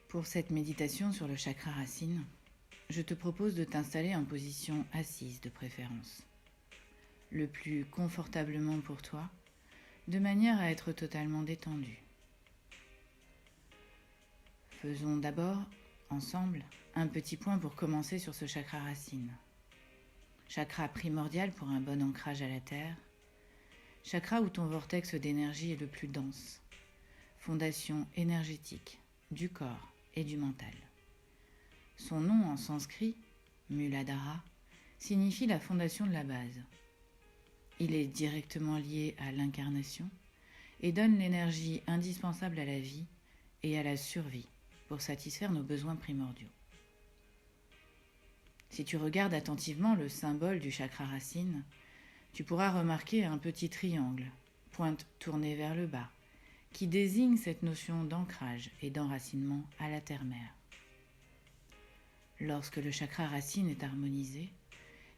Pour cette méditation sur le chakra racine, je te propose de t'installer en position assise de préférence, le plus confortablement pour toi, de manière à être totalement détendu. Faisons d'abord, ensemble, un petit point pour commencer sur ce chakra racine. Chakra primordial pour un bon ancrage à la terre, chakra où ton vortex d'énergie est le plus dense, fondation énergétique du corps et du mental. Son nom en sanskrit, Muladhara, signifie la fondation de la base. Il est directement lié à l'incarnation et donne l'énergie indispensable à la vie et à la survie pour satisfaire nos besoins primordiaux. Si tu regardes attentivement le symbole du chakra racine, tu pourras remarquer un petit triangle, pointe tournée vers le bas, qui désigne cette notion d'ancrage et d'enracinement à la terre-mère. Lorsque le chakra racine est harmonisé,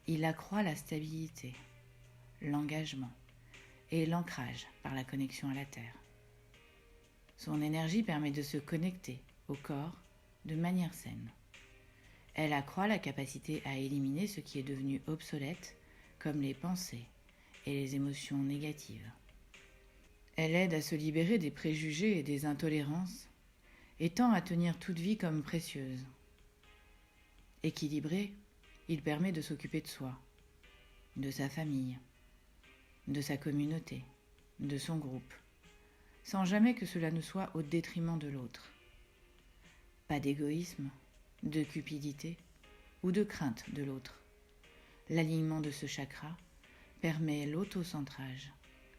il accroît la stabilité, l'engagement et l'ancrage par la connexion à la terre. Son énergie permet de se connecter au corps de manière saine. Elle accroît la capacité à éliminer ce qui est devenu obsolète, comme les pensées et les émotions négatives. Elle aide à se libérer des préjugés et des intolérances, et tend à tenir toute vie comme précieuse. Équilibré, il permet de s'occuper de soi, de sa famille, de sa communauté, de son groupe, sans jamais que cela ne soit au détriment de l'autre. Pas d'égoïsme, de cupidité ou de crainte de l'autre. L'alignement de ce chakra permet l'autocentrage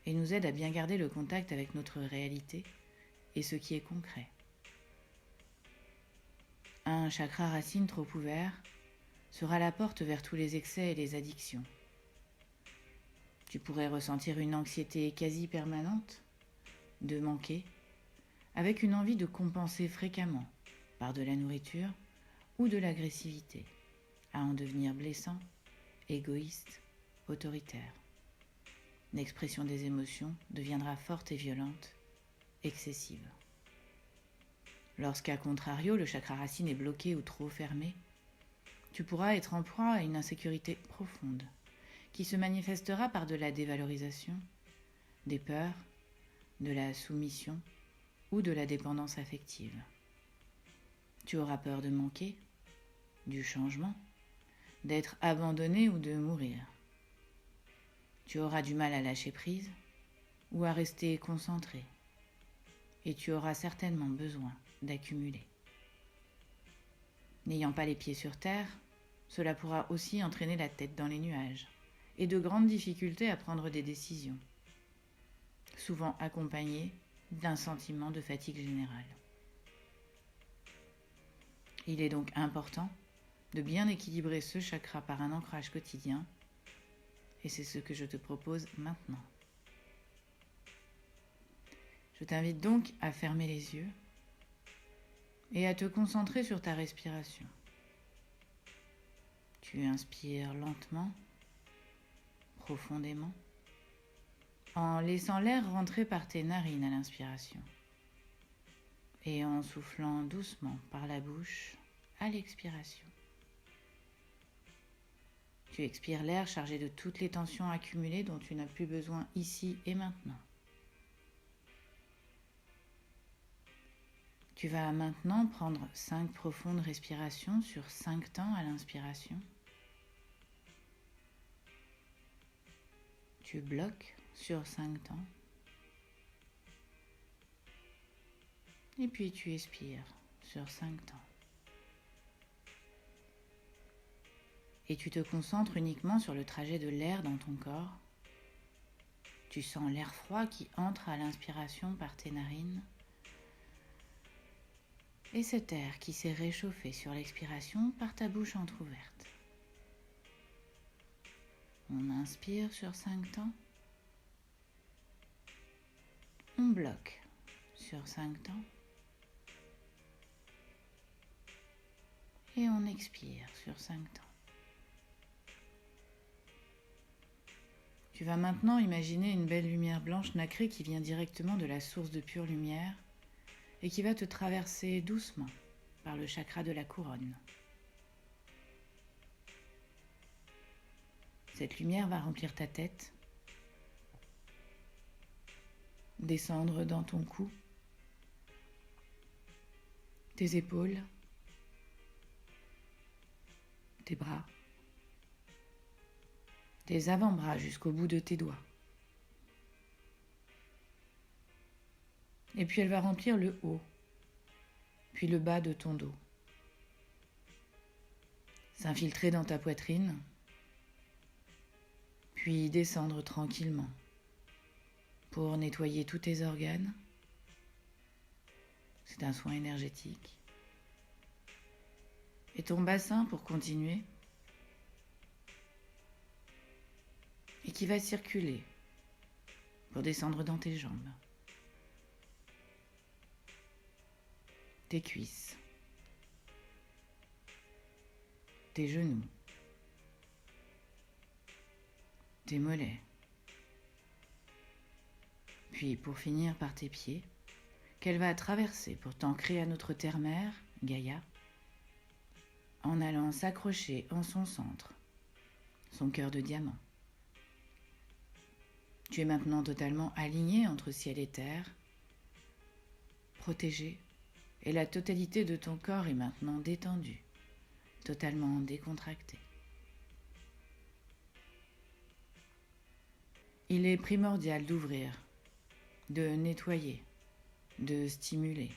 et nous aide à bien garder le contact avec notre réalité et ce qui est concret. Un chakra racine trop ouvert sera la porte vers tous les excès et les addictions. Tu pourrais ressentir une anxiété quasi permanente, de manquer, avec une envie de compenser fréquemment par de la nourriture ou de l'agressivité, à en devenir blessant, égoïste, autoritaire. L'expression des émotions deviendra forte et violente, excessive. Lorsqu'à contrario, le chakra racine est bloqué ou trop fermé, tu pourras être en proie à une insécurité profonde qui se manifestera par de la dévalorisation, des peurs, de la soumission ou de la dépendance affective. Tu auras peur de manquer, du changement, d'être abandonné ou de mourir. Tu auras du mal à lâcher prise ou à rester concentré. Et tu auras certainement besoin d'accumuler. N'ayant pas les pieds sur terre, cela pourra aussi entraîner la tête dans les nuages et de grandes difficultés à prendre des décisions, souvent accompagnées d'un sentiment de fatigue générale. Il est donc important de bien équilibrer ce chakra par un ancrage quotidien, et c'est ce que je te propose maintenant. Je t'invite donc à fermer les yeux et à te concentrer sur ta respiration. Tu inspires lentement, profondément, en laissant l'air rentrer par tes narines à l'inspiration et en soufflant doucement par la bouche à l'expiration. Tu expires l'air chargé de toutes les tensions accumulées dont tu n'as plus besoin ici et maintenant. Tu vas maintenant prendre 5 profondes respirations sur 5 temps à l'inspiration. Tu bloques sur 5 temps. Et puis tu expires sur 5 temps. Et tu te concentres uniquement sur le trajet de l'air dans ton corps. Tu sens l'air froid qui entre à l'inspiration par tes narines. Et cet air qui s'est réchauffé sur l'expiration par ta bouche entrouverte. On inspire sur 5 temps. On bloque sur 5 temps. Et on expire sur 5 temps. Tu vas maintenant imaginer une belle lumière blanche nacrée qui vient directement de la source de pure lumière et qui va te traverser doucement par le chakra de la couronne. Cette lumière va remplir ta tête, descendre dans ton cou, tes épaules, tes bras, tes avant-bras jusqu'au bout de tes doigts. Et puis elle va remplir le haut, puis le bas de ton dos. S'infiltrer dans ta poitrine, puis descendre tranquillement pour nettoyer tous tes organes. C'est un soin énergétique. Et ton bassin pour continuer, et qui va circuler pour descendre dans tes jambes, tes cuisses, tes genoux, tes mollets, puis pour finir par tes pieds, qu'elle va traverser pour t'ancrer à notre terre-mère, Gaïa, en allant s'accrocher en son centre, son cœur de diamant. Tu es maintenant totalement aligné entre ciel et terre, protégé, et la totalité de ton corps est maintenant détendue, totalement décontractée. Il est primordial d'ouvrir, de nettoyer, de stimuler,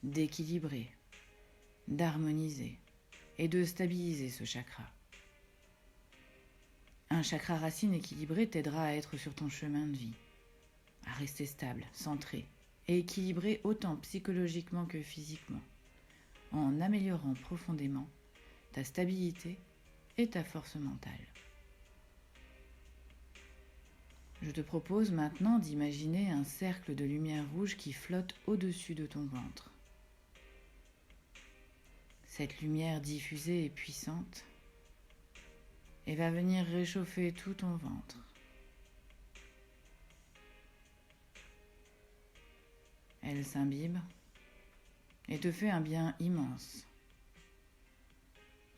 d'équilibrer, d'harmoniser et de stabiliser ce chakra. Un chakra racine équilibré t'aidera à être sur ton chemin de vie, à rester stable, centré et équilibré autant psychologiquement que physiquement, en améliorant profondément ta stabilité et ta force mentale. Je te propose maintenant d'imaginer un cercle de lumière rouge qui flotte au-dessus de ton ventre. Cette lumière diffusée est puissante et va venir réchauffer tout ton ventre. Elle s'imbibe et te fait un bien immense.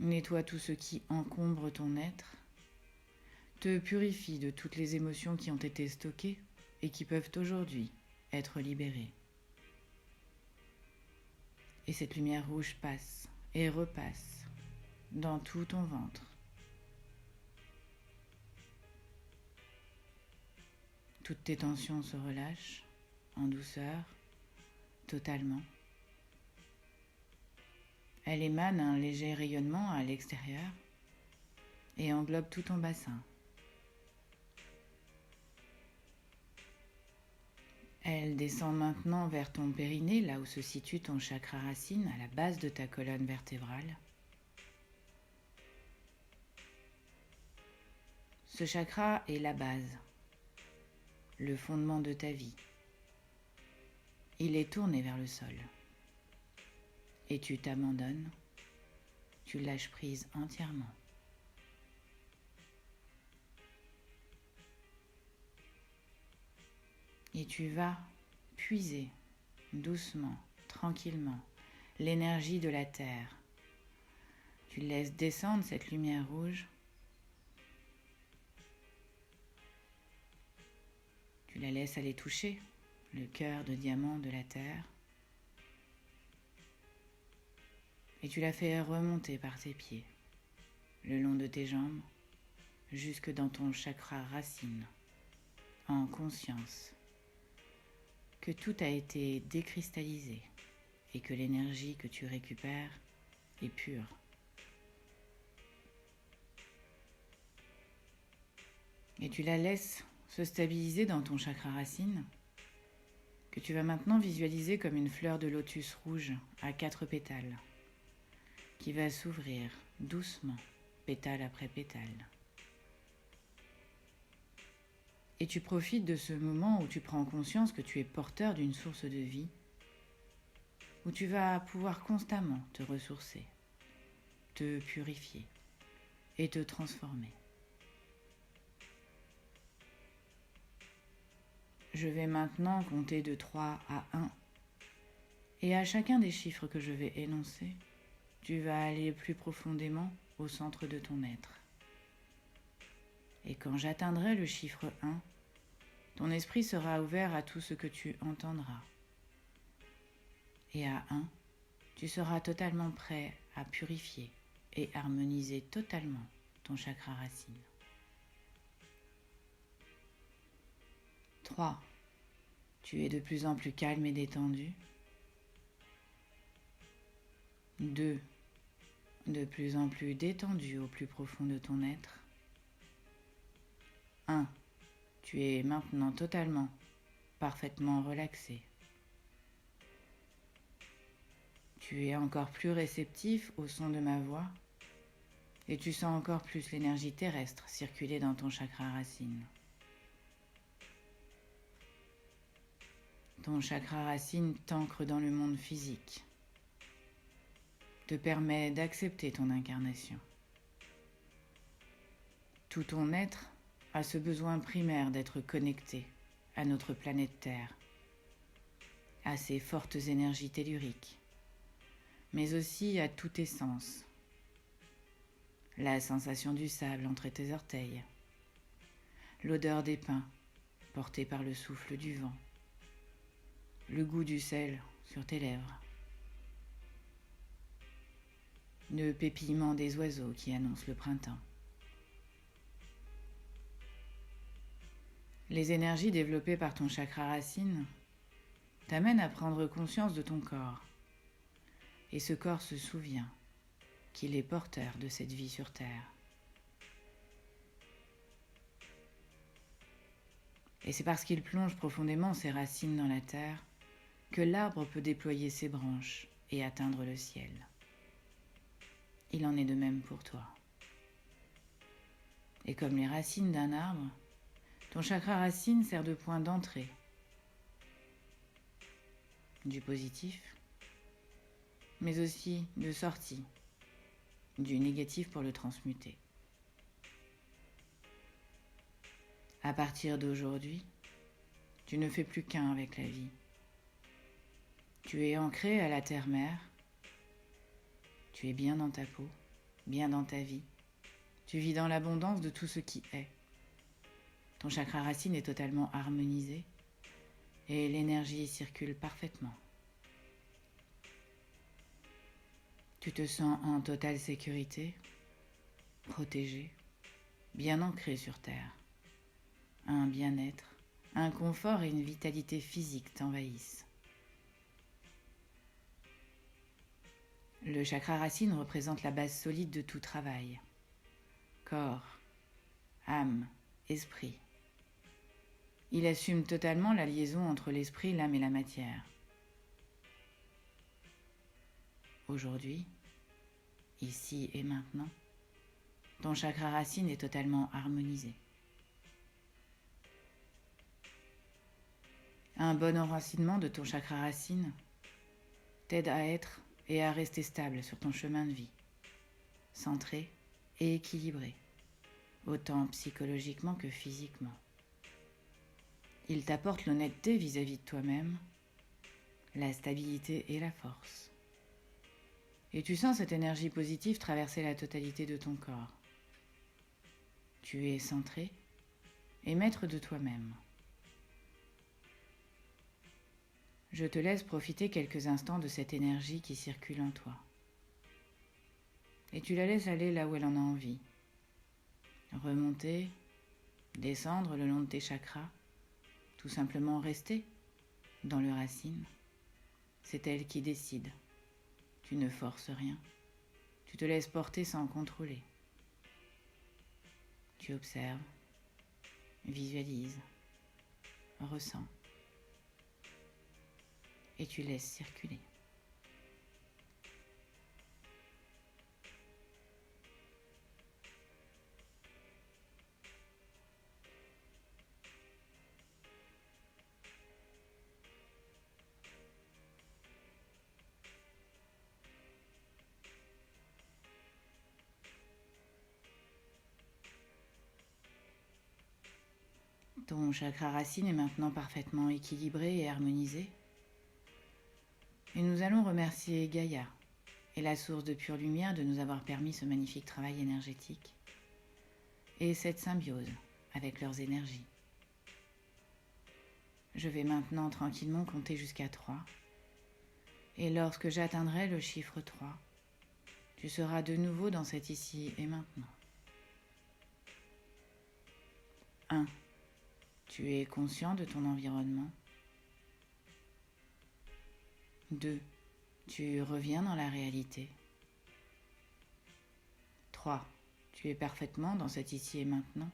Nettoie tout ce qui encombre ton être, te purifie de toutes les émotions qui ont été stockées et qui peuvent aujourd'hui être libérées. Et cette lumière rouge passe et repasse dans tout ton ventre. Toutes tes tensions se relâchent en douceur, totalement. Elle émane un léger rayonnement à l'extérieur et englobe tout ton bassin. Elle descend maintenant vers ton périnée, là où se situe ton chakra racine, à la base de ta colonne vertébrale. Ce chakra est la base, le fondement de ta vie. Il est tourné vers le sol. Et tu t'abandonnes, tu lâches prise entièrement. Et tu vas puiser doucement, tranquillement, l'énergie de la terre. Tu laisses descendre cette lumière rouge. Tu la laisses aller toucher le cœur de diamant de la terre. Et tu la fais remonter par tes pieds, le long de tes jambes, jusque dans ton chakra racine, en conscience que tout a été décristallisé et que l'énergie que tu récupères est pure. Et tu la laisses se stabiliser dans ton chakra racine, que tu vas maintenant visualiser comme une fleur de lotus rouge à 4 pétales, qui va s'ouvrir doucement, pétale après pétale. Et tu profites de ce moment où tu prends conscience que tu es porteur d'une source de vie, où tu vas pouvoir constamment te ressourcer, te purifier et te transformer. Je vais maintenant compter de 3 à 1 Et à chacun des chiffres que je vais énoncer, tu vas aller plus profondément au centre de ton être. Et quand j'atteindrai le chiffre 1, ton esprit sera ouvert à tout ce que tu entendras. Et à 1, tu seras totalement prêt à purifier et harmoniser totalement ton chakra racine. 3. Tu es de plus en plus calme et détendu. 2. De plus en plus détendu au plus profond de ton être. 1. Tu es maintenant totalement, parfaitement relaxé. Tu es encore plus réceptif au son de ma voix et tu sens encore plus l'énergie terrestre circuler dans ton chakra racine. Ton chakra racine t'ancre dans le monde physique, te permet d'accepter ton incarnation. Tout ton être a ce besoin primaire d'être connecté à notre planète Terre, à ses fortes énergies telluriques, mais aussi à tous tes sens. La sensation du sable entre tes orteils, l'odeur des pins portée par le souffle du vent, le goût du sel sur tes lèvres, le pétillement des oiseaux qui annoncent le printemps. Les énergies développées par ton chakra racine t'amènent à prendre conscience de ton corps. Et ce corps se souvient qu'il est porteur de cette vie sur Terre. Et c'est parce qu'il plonge profondément ses racines dans la terre que l'arbre peut déployer ses branches et atteindre le ciel. Il en est de même pour toi. Et comme les racines d'un arbre, ton chakra racine sert de point d'entrée du positif, mais aussi de sortie du négatif pour le transmuter. À partir d'aujourd'hui, tu ne fais plus qu'un avec la vie. Tu es ancré à la terre-mère, tu es bien dans ta peau, bien dans ta vie, tu vis dans l'abondance de tout ce qui est. Ton chakra racine est totalement harmonisé et l'énergie circule parfaitement. Tu te sens en totale sécurité, protégé, bien ancré sur terre. Un bien-être, un confort et une vitalité physique t'envahissent. Le chakra racine représente la base solide de tout travail. Corps, âme, esprit. Il assume totalement la liaison entre l'esprit, l'âme et la matière. Aujourd'hui, ici et maintenant, ton chakra racine est totalement harmonisé. Un bon enracinement de ton chakra racine t'aide à être et à rester stable sur ton chemin de vie, centré et équilibré, autant psychologiquement que physiquement. Il t'apporte l'honnêteté vis-à-vis de toi-même, la stabilité et la force. Et tu sens cette énergie positive traverser la totalité de ton corps. Tu es centré et maître de toi-même. Je te laisse profiter quelques instants de cette énergie qui circule en toi. Et tu la laisses aller là où elle en a envie. Remonter, descendre le long de tes chakras, tout simplement rester dans le racine. C'est elle qui décide. Tu ne forces rien. Tu te laisses porter sans contrôler. Tu observes, visualises, ressens. Et tu laisses circuler. Ton chakra racine est maintenant parfaitement équilibré et harmonisé. Et nous allons remercier Gaïa et la source de pure lumière de nous avoir permis ce magnifique travail énergétique et cette symbiose avec leurs énergies. Je vais maintenant tranquillement compter jusqu'à 3. Et lorsque j'atteindrai le chiffre 3, tu seras de nouveau dans cet ici et maintenant. 1. Tu es conscient de ton environnement. 2. Tu reviens dans la réalité. 3. Tu es parfaitement dans cet ici et maintenant,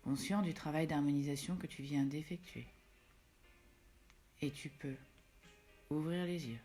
conscient du travail d'harmonisation que tu viens d'effectuer. Et tu peux ouvrir les yeux.